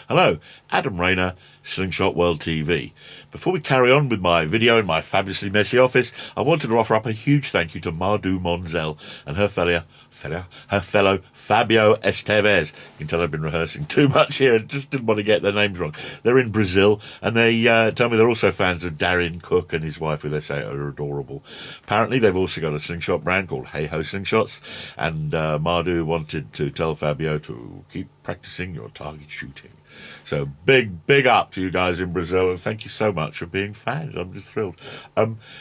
Hello, Adam Rayner, Slingshot World TV. Before we carry on with my video in my fabulously messy office, I wanted to offer up a huge thank you to Mardu Monzel and her fellow Fabio Esteves. You can tell I've been rehearsing too much here and just didn't want to get their names wrong. They're in Brazil, and they tell me they're also fans of Darren Cook and his wife, who they say are adorable. Apparently, they've also got a slingshot brand called Hey Ho Slingshots, and Mardu wanted to tell Fabio to keep practicing your target shooting. So big up to you guys in Brazil, and thank you so much for being fans. I'm just thrilled.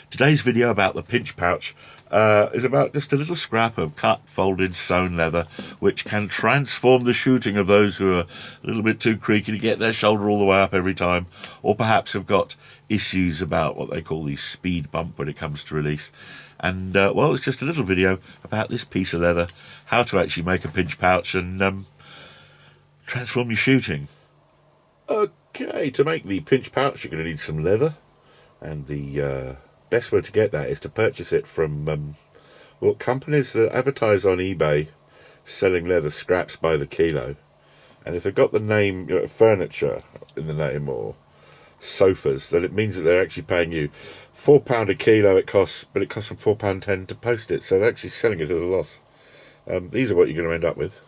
Today's video about the pinch pouch is about just a little scrap of cut, folded, sewn leather, which can transform the shooting of those who are a little bit too creaky to get their shoulder all the way up every time, or perhaps have got issues about what they call the speed bump when it comes to release. And well, it's just a little video about this piece of leather, how to actually make a pinch pouch and transform your shooting. Okay, to make the pinch pouch you're going to need some leather, and the best way to get that is to purchase it from well, companies that advertise on eBay selling leather scraps by the kilo. And if they've got the name, you know, furniture in the name or sofas, then it means that they're actually paying you £4 a kilo. It costs, but it costs them £4.10 to post it, so they're actually selling it at a loss. These are what you're going to end up with: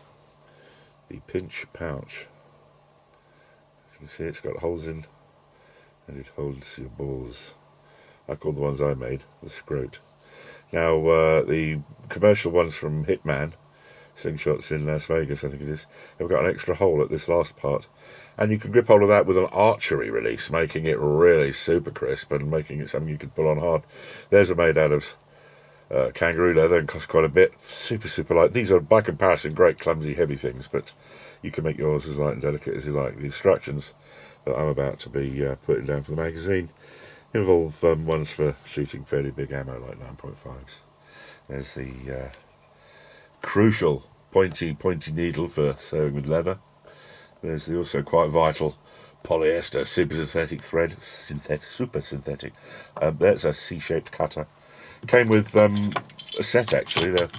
the pinch pouch. You can see it's got holes in, and it holds your balls, like all the ones I made, the scrote. Now, the commercial ones from Hitman, Slingshots in Las Vegas, I think it is, they've got an extra hole at this last part, and you can grip hold of that with an archery release, making it really super crisp and making it something you can pull on hard. Theirs are made out of kangaroo leather and cost quite a bit. Super light. These are, by comparison, great clumsy heavy things, but you can make yours as light and delicate as you like. The instructions that I'm about to be putting down for the magazine involve ones for shooting fairly big ammo like 9.5s. There's the crucial pointy needle for sewing with leather. There's the also quite vital polyester super synthetic thread, super synthetic. That's a C-shaped cutter. Came with a set actually. There are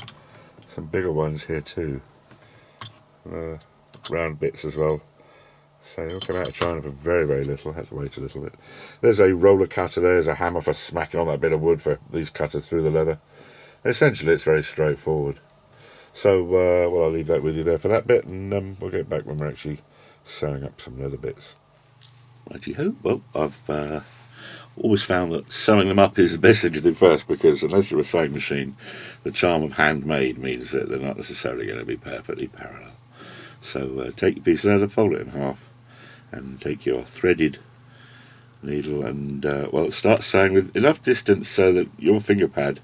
some bigger ones here too. Round bits as well. So they'll come out of China for very little. I had to wait a little bit. There's a roller cutter. There's a hammer for smacking on that bit of wood for these cutters through the leather. Essentially, it's very straightforward. So, well, I'll leave that with you there for that bit, and we'll get back when we're actually sewing up some leather bits. Righty-ho. Well, I've always found that sewing them up is the best thing to do first, because unless you're a sewing machine, the charm of handmade means that they're not necessarily going to be perfectly parallel. So take your piece of leather, fold it in half, and take your threaded needle and, well, start sewing with enough distance so that your finger pad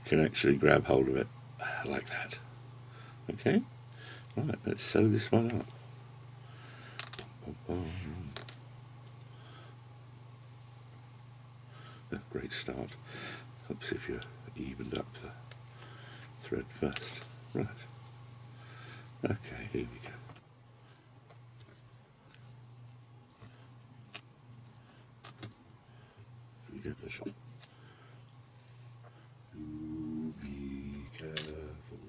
can actually grab hold of it, like that. Okay? Right, let's sew this one up. A great start. Helps if you evened up the thread first. Right. Okay, here we go. We get the shot. Do be careful,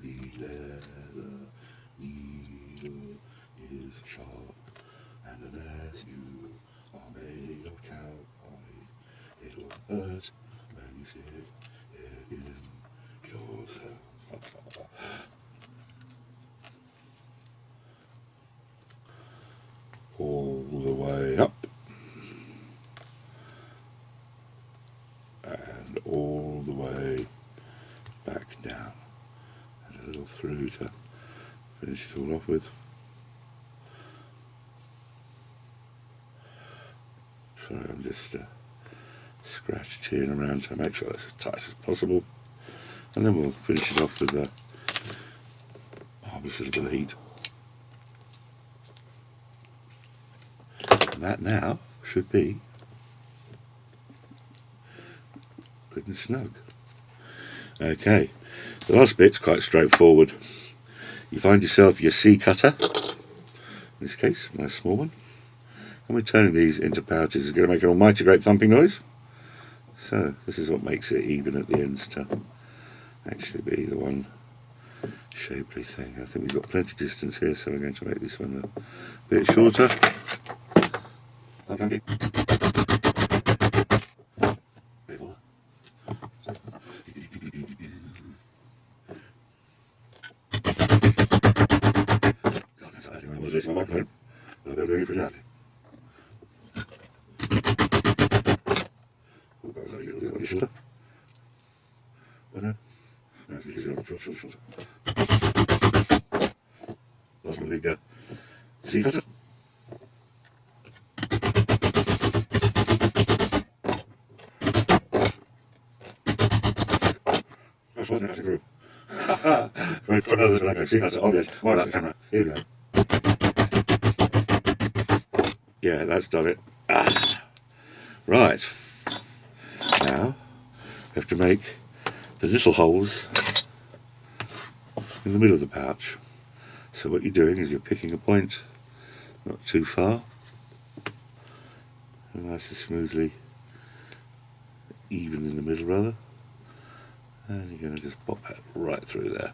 the leather needle is sharp, and unless you are made of cowhide, it'll hurt when you stick it in yourself. All the way up and all the way back down, and a little through to finish it all off with. Sorry, I'm just scratching around to make sure that's as tight as possible, and then we'll finish it off with just a little bit of heat. That now should be good and snug. Okay, the last bit's quite straightforward. You find yourself your C cutter, in this case, a nice small one, and we're turning these into pouches. It's going to make an almighty great thumping noise. So this is what makes it even at the ends to actually be the one shapely thing. I think we've got plenty of distance here, so we're going to make this one a bit shorter. Okay. This my microphone. I'll be doing it pretty loudly. Oh, that was a little bit shorter. But no, it's a little bit shorter. That's my big C cutter. That's wasn't actually through. Right, try another one. C cutter. Oh yes, more like the camera. Here we go. Yeah, that's done it. Right. Now, we have to make the little holes in the middle of the pouch. So what you're doing is you're picking a point, not too far, and nice and smoothly, even in the middle rather, and you're going to just pop that right through there.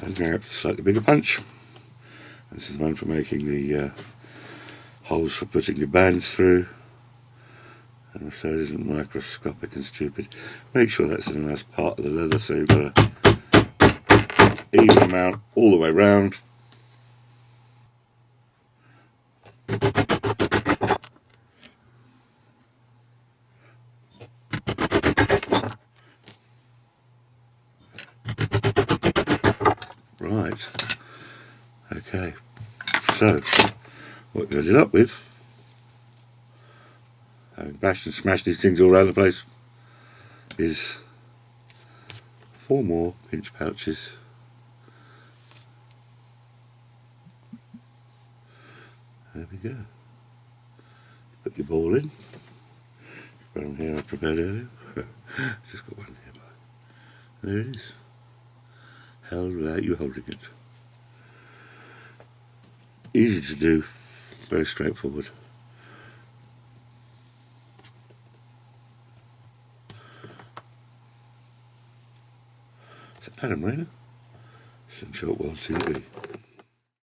And now slightly bigger punch. This is one for making the holes for putting your bands through, and so it isn't microscopic and stupid. Make sure that's in a nice part of the leather, so you've got an even amount all the way round. Right, okay, so what we ended up with, having bashed and smashed these things all around the place, is 4 more pinch pouches. There we go. Put your ball in. One here I prepared earlier. Just got one here. There it is. Held without you holding it. Easy to do, very straightforward. So Adam Rayner, Slingshot World TV.